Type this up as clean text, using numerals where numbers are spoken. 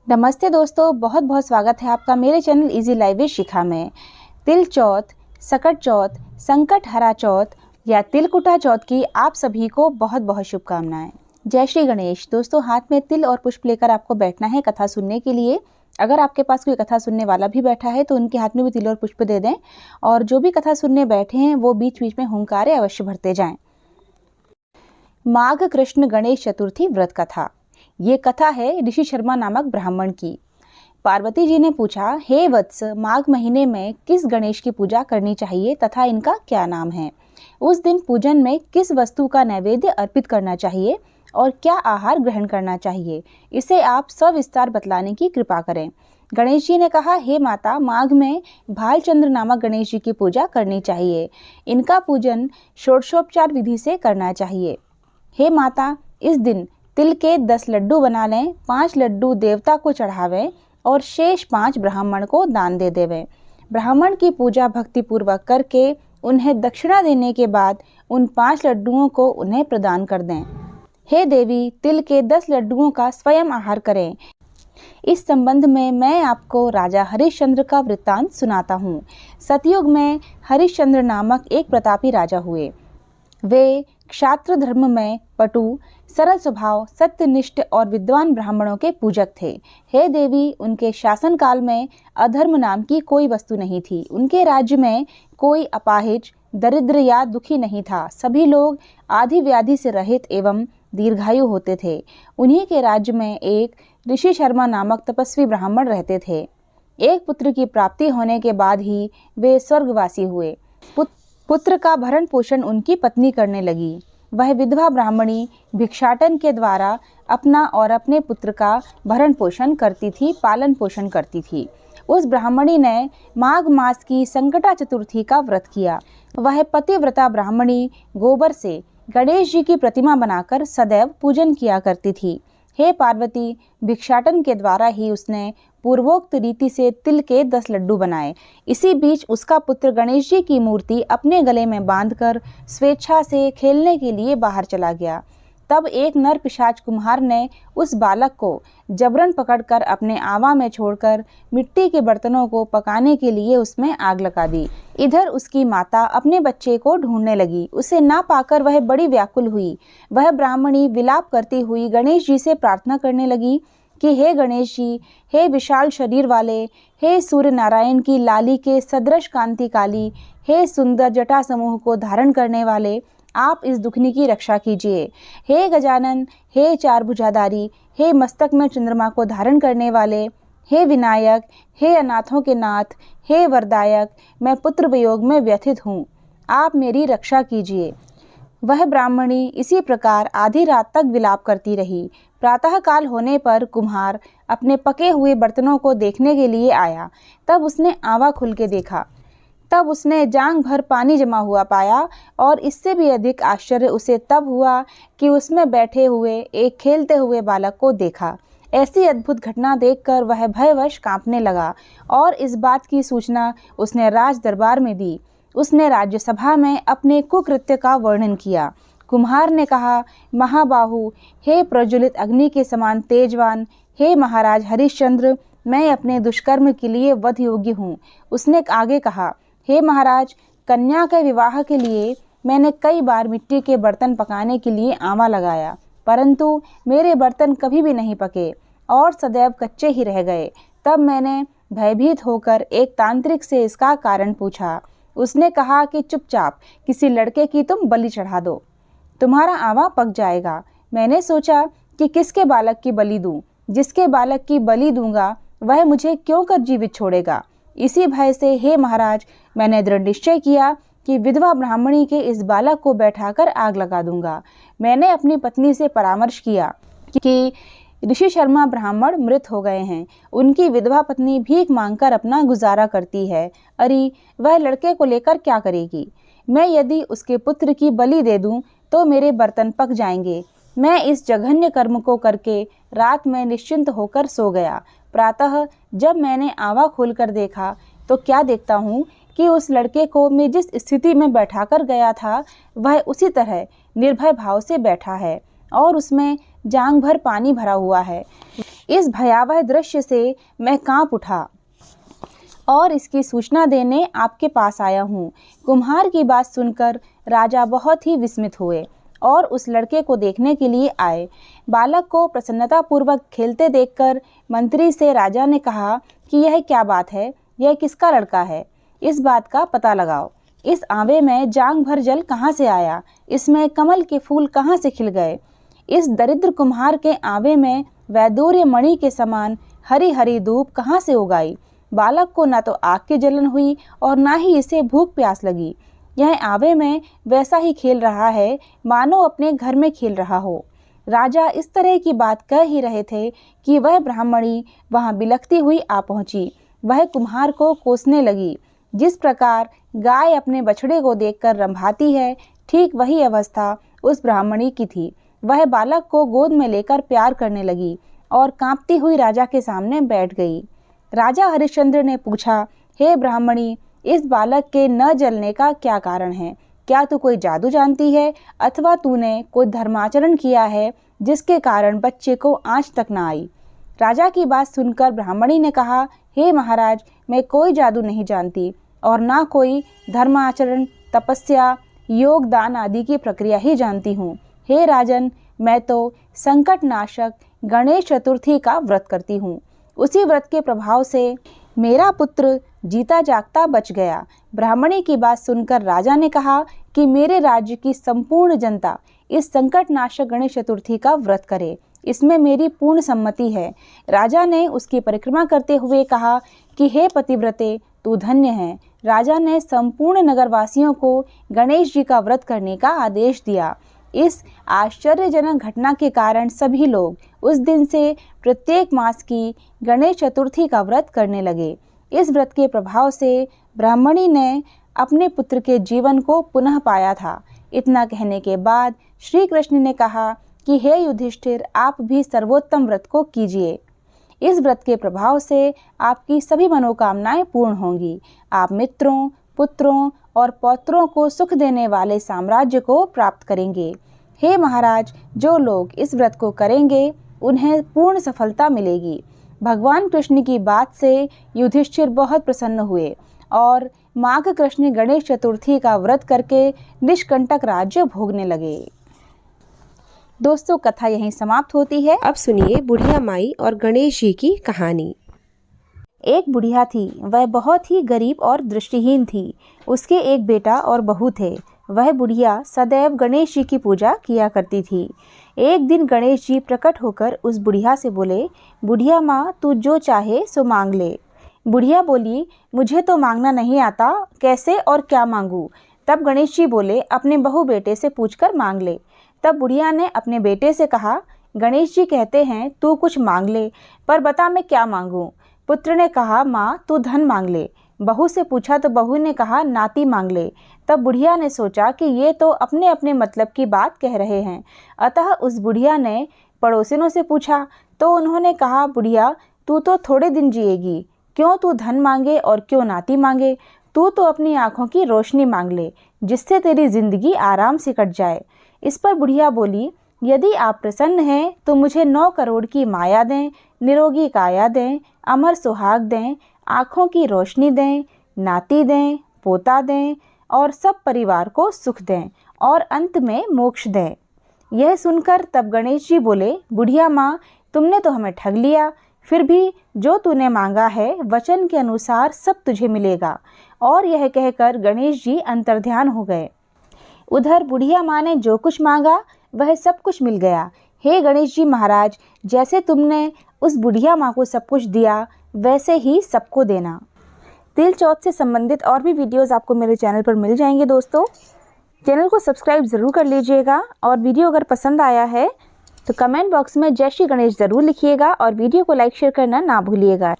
नमस्ते दोस्तों, बहुत बहुत स्वागत है आपका मेरे चैनल इजी लाइव विद शिखा में। तिल चौथ, सकट चौथ, संकट हरा चौथ या तिलकुटा चौथ की आप सभी को बहुत बहुत शुभकामनाएं। जय श्री गणेश। दोस्तों, हाथ में तिल और पुष्प लेकर आपको बैठना है कथा सुनने के लिए। अगर आपके पास कोई कथा सुनने वाला भी बैठा है तो उनके हाथ में भी तिल और पुष्प दे दें, और जो भी कथा सुनने बैठे हैं वो बीच बीच में हुंकारे अवश्य भरते जाएं। माघ कृष्ण गणेश चतुर्थी व्रत कथा। ये कथा है ऋषि शर्मा नामक ब्राह्मण की। पार्वती जी ने पूछा, हे वत्स, माघ महीने में किस गणेश की पूजा करनी चाहिए तथा इनका क्या नाम है? उस दिन पूजन में किस वस्तु का नैवेद्य अर्पित करना चाहिए और क्या आहार ग्रहण करना चाहिए? इसे आप सविस्तार बतलाने की कृपा करें। गणेश जी ने कहा, हे माता, माघ में भालचंद्र नामक गणेश जी की पूजा करनी चाहिए। इनका पूजन षोडशोपचार विधि से करना चाहिए। हे माता, इस दिन तिल के 10 लड्डू बना लें, 5 लड्डू देवता को चढ़ावें और शेष 5 ब्राह्मण को दान दे देवें। ब्राह्मण की पूजा भक्ति पूर्वक करके उन्हें दक्षिणा देने के बाद उन 5 लड्डुओं को उन्हें प्रदान कर दें। हे देवी, तिल के 10 लड्डुओं का स्वयं आहार करें। इस संबंध में मैं आपको राजा हरिश्चंद्र का वृत्तांत सुनाता हूँ। सतयुग में हरिश्चंद्र नामक एक प्रतापी राजा हुए। वे क्षात्र धर्म में पटु, सरल स्वभाव, सत्यनिष्ठ और विद्वान ब्राह्मणों के पूजक थे। हे देवी, उनके शासन काल में अधर्म नाम की कोई वस्तु नहीं थी। उनके राज्य में कोई अपाहिज, दरिद्र या दुखी नहीं था। सभी लोग आदि व्याधि से रहित एवं दीर्घायु होते थे। उन्हीं के राज्य में एक ऋषि शर्मा नामक तपस्वी ब्राह्मण रहते थे। एक पुत्र की प्राप्ति होने के बाद ही वे स्वर्गवासी हुए। पुत्र का भरण पोषण उनकी पत्नी करने लगी। वह विधवा ब्राह्मणी भिक्षाटन के द्वारा अपना और अपने पुत्र का भरण पोषण करती थी, पालन पोषण करती थी। उस ब्राह्मणी ने माघ मास की संकटा चतुर्थी का व्रत किया। वह पतिव्रता ब्राह्मणी गोबर से गणेश जी की प्रतिमा बनाकर सदैव पूजन किया करती थी। हे पार्वती, भिक्षाटन के द्वारा ही उसने पूर्वोक्त रीति से तिल के 10 लड्डू बनाए। इसी बीच उसका पुत्र गणेश जी की मूर्ति अपने गले में बांधकर स्वेच्छा से खेलने के लिए बाहर चला गया। तब एक नर पिशाच कुम्हार ने उस बालक को जबरन पकड़कर अपने आवा में छोड़कर मिट्टी के बर्तनों को पकाने के लिए उसमें आग लगा दी। इधर उसकी माता अपने बच्चे को ढूंढने लगी। उसे ना पाकर वह बड़ी व्याकुल हुई। वह ब्राह्मणी विलाप करती हुई गणेश जी से प्रार्थना करने लगी कि हे गणेश जी, हे विशाल शरीर वाले, हे सूर्य नारायण की लाली के सदृश कांति काली, हे सुंदर जटा समूह को धारण करने वाले, आप इस दुखनी की रक्षा कीजिए। हे गजानन, हे चार भुजाधारी, हे मस्तक में चंद्रमा को धारण करने वाले, हे विनायक, हे अनाथों के नाथ, हे वरदायक, मैं पुत्र वियोग में व्यथित हूँ, आप मेरी रक्षा कीजिए। वह ब्राह्मणी इसी प्रकार आधी रात तक विलाप करती रही। प्रातः काल होने पर कुम्हार अपने पके हुए बर्तनों को देखने के लिए आया। तब उसने आवा खुल के देखा। तब उसने जांघ भर पानी जमा हुआ पाया, और इससे भी अधिक आश्चर्य उसे तब हुआ कि उसमें बैठे हुए एक खेलते हुए बालक को देखा। ऐसी अद्भुत घटना देखकर वह भयवश कांपने लगा और इस बात की सूचना उसने राज दरबार में दी। उसने राज्यसभा में अपने कुकृत्य का वर्णन किया। कुम्हार ने कहा, महाबाहु, हे प्रज्वलित अग्नि के समान तेजवान, हे महाराज हरिश्चंद्र, मैं अपने दुष्कर्म के लिए वध योग्य हूँ। उसने आगे कहा, हे महाराज, कन्या के विवाह के लिए मैंने कई बार मिट्टी के बर्तन पकाने के लिए आंवा लगाया, परंतु मेरे बर्तन कभी भी नहीं पके और सदैव कच्चे ही रह गए। तब मैंने भयभीत होकर एक तांत्रिक से इसका कारण पूछा। उसने कहा कि चुपचाप किसी लड़के की तुम बलि चढ़ा दो, तुम्हारा आंवा पक जाएगा। मैंने सोचा कि किसके बालक की बलि दूं? जिसके बालक की बलि दूंगा वह मुझे क्यों कर जीवित छोड़ेगा? इसी भय से हे महाराज, मैंने दृढ़ निश्चय किया कि विधवा ब्राह्मणी के इस बालक को बैठाकर आग लगा दूंगा। मैंने अपनी पत्नी से परामर्श किया कि ऋषि शर्मा ब्राह्मण मृत हो गए हैं। उनकी विधवा पत्नी भीख मांगकर अपना गुजारा करती है। अरे, वह लड़के को लेकर क्या करेगी? मैं यदि उसके पुत्र की बलि दे दूं तो मेरे बर्तन पक जाएंगे। मैं इस जघन्य कर्म को करके रात में निश्चिंत होकर सो गया। प्रातः जब मैंने आंवा खोलकर देखा तो क्या देखता हूँ कि उस लड़के को मैं जिस स्थिति में बैठाकर गया था वह उसी तरह निर्भय भाव से बैठा है और उसमें जांघ भर पानी भरा हुआ है। इस भयावह दृश्य से मैं कांप उठा और इसकी सूचना देने आपके पास आया हूँ। कुम्हार की बात सुनकर राजा बहुत ही विस्मित हुए और उस लड़के को देखने के लिए आए। बालक को प्रसन्नतापूर्वक खेलते देखकर मंत्री से राजा ने कहा कि यह क्या बात है, यह किसका लड़का है? इस बात का पता लगाओ। इस आंवे में जांग भर जल कहाँ से आया? इसमें कमल के फूल कहाँ से खिल गए? इस दरिद्र कुम्हार के आंवे में वैदूर्य मणि के समान हरी हरी धूप कहाँ से उगाई? बालक को न तो आग की जलन हुई और न ही इसे भूख प्यास लगी। यह आंवे में वैसा ही खेल रहा है मानो अपने घर में खेल रहा हो। राजा इस तरह की बात कह ही रहे थे कि वह ब्राह्मणी वहां बिलखती हुई आ पहुंची। वह कुम्हार को कोसने लगी। जिस प्रकार गाय अपने बछड़े को देखकर रंभाती है, ठीक वही अवस्था उस ब्राह्मणी की थी। वह बालक को गोद में लेकर प्यार करने लगी और कांपती हुई राजा के सामने बैठ गई। राजा हरिश्चंद्र ने पूछा, हे ब्राह्मणी, इस बालक के न जलने का क्या कारण है? क्या तू कोई जादू जानती है अथवा तूने कोई धर्माचरण किया है जिसके कारण बच्चे को आंच तक न आई? राजा की बात सुनकर ब्राह्मणी ने कहा, हे महाराज, मैं कोई जादू नहीं जानती और ना कोई धर्माचरण, तपस्या, योग, दान आदि की प्रक्रिया ही जानती हूँ। हे राजन, मैं तो संकट नाशक गणेश चतुर्थी का व्रत करती हूँ। उसी व्रत के प्रभाव से मेरा पुत्र जीता जागता बच गया। ब्राह्मणी की बात सुनकर राजा ने कहा कि मेरे राज्य की संपूर्ण जनता इस संकट नाशक गणेश चतुर्थी का व्रत करे, इसमें मेरी पूर्ण सम्मति है। राजा ने उसकी परिक्रमा करते हुए कहा कि हे पतिव्रते, तू धन्य है। राजा ने संपूर्ण नगरवासियों को गणेश जी का व्रत करने का आदेश दिया। इस आश्चर्यजनक घटना के कारण सभी लोग उस दिन से प्रत्येक मास की गणेश चतुर्थी का व्रत करने लगे। इस व्रत के प्रभाव से ब्राह्मणी ने अपने पुत्र के जीवन को पुनः पाया था। इतना कहने के बाद श्री कृष्ण ने कहा कि हे युधिष्ठिर, आप भी सर्वोत्तम व्रत को कीजिए। इस व्रत के प्रभाव से आपकी सभी मनोकामनाएं पूर्ण होंगी। आप मित्रों, पुत्रों और पौत्रों को सुख देने वाले साम्राज्य को प्राप्त करेंगे। हे महाराज, जो लोग इस व्रत को करेंगे उन्हें पूर्ण सफलता मिलेगी। भगवान कृष्ण की बात से युधिष्ठिर बहुत प्रसन्न हुए और माघ कृष्ण गणेश चतुर्थी का व्रत करके निष्कंटक राज्य भोगने लगे। दोस्तों, कथा यहीं समाप्त होती है। अब सुनिए बुढ़िया माई और गणेश जी की कहानी। एक बुढ़िया थी। वह बहुत ही गरीब और दृष्टिहीन थी। उसके एक बेटा और बहू थे। वह बुढ़िया सदैव गणेश जी की पूजा किया करती थी। एक दिन गणेश जी प्रकट होकर उस बुढ़िया से बोले, बुढ़िया माँ, तू जो चाहे सो मांग ले। बुढ़िया बोली, मुझे तो मांगना नहीं आता, कैसे और क्या मांगूं? तब गणेश जी बोले, अपने बहू बेटे से पूछकर मांग ले। तब बुढ़िया ने अपने बेटे से कहा, गणेश जी कहते हैं तू कुछ मांग ले, पर बता मैं क्या मांगूं? पुत्र ने कहा, माँ तू धन मांग ले। बहू से पूछा तो बहू ने कहा, नाती मांग ले। तब बुढ़िया ने सोचा कि ये तो अपने अपने मतलब की बात कह रहे हैं, अतः उस बुढ़िया ने पड़ोसिनों से पूछा तो उन्होंने कहा, बुढ़िया तू तो थोड़े दिन जिएगी, क्यों तू धन मांगे और क्यों नाती मांगे? तू तो अपनी आंखों की रोशनी मांग ले, जिससे तेरी जिंदगी आराम से कट जाए। इस पर बुढ़िया बोली, यदि आप प्रसन्न हैं तो मुझे 9 करोड़ की माया दें, निरोगी काया दें, अमर सुहाग दें, आँखों की रोशनी दें, नाती दें, पोता दें और सब परिवार को सुख दें और अंत में मोक्ष दें। यह सुनकर तब गणेश जी बोले, बुढ़िया माँ, तुमने तो हमें ठग लिया। फिर भी जो तूने मांगा है वचन के अनुसार सब तुझे मिलेगा। और यह कहकर गणेश जी अंतर्ध्यान हो गए। उधर बुढ़िया माँ ने जो कुछ मांगा वह सब कुछ मिल गया। हे गणेश जी महाराज, जैसे तुमने उस बुढ़िया माँ को सब कुछ दिया वैसे ही सबको देना। तिल चौथ से संबंधित और भी वीडियोस आपको मेरे चैनल पर मिल जाएंगे। दोस्तों, चैनल को सब्सक्राइब ज़रूर कर लीजिएगा और वीडियो अगर पसंद आया है तो कमेंट बॉक्स में जय श्री गणेश ज़रूर लिखिएगा और वीडियो को लाइक शेयर करना ना भूलिएगा।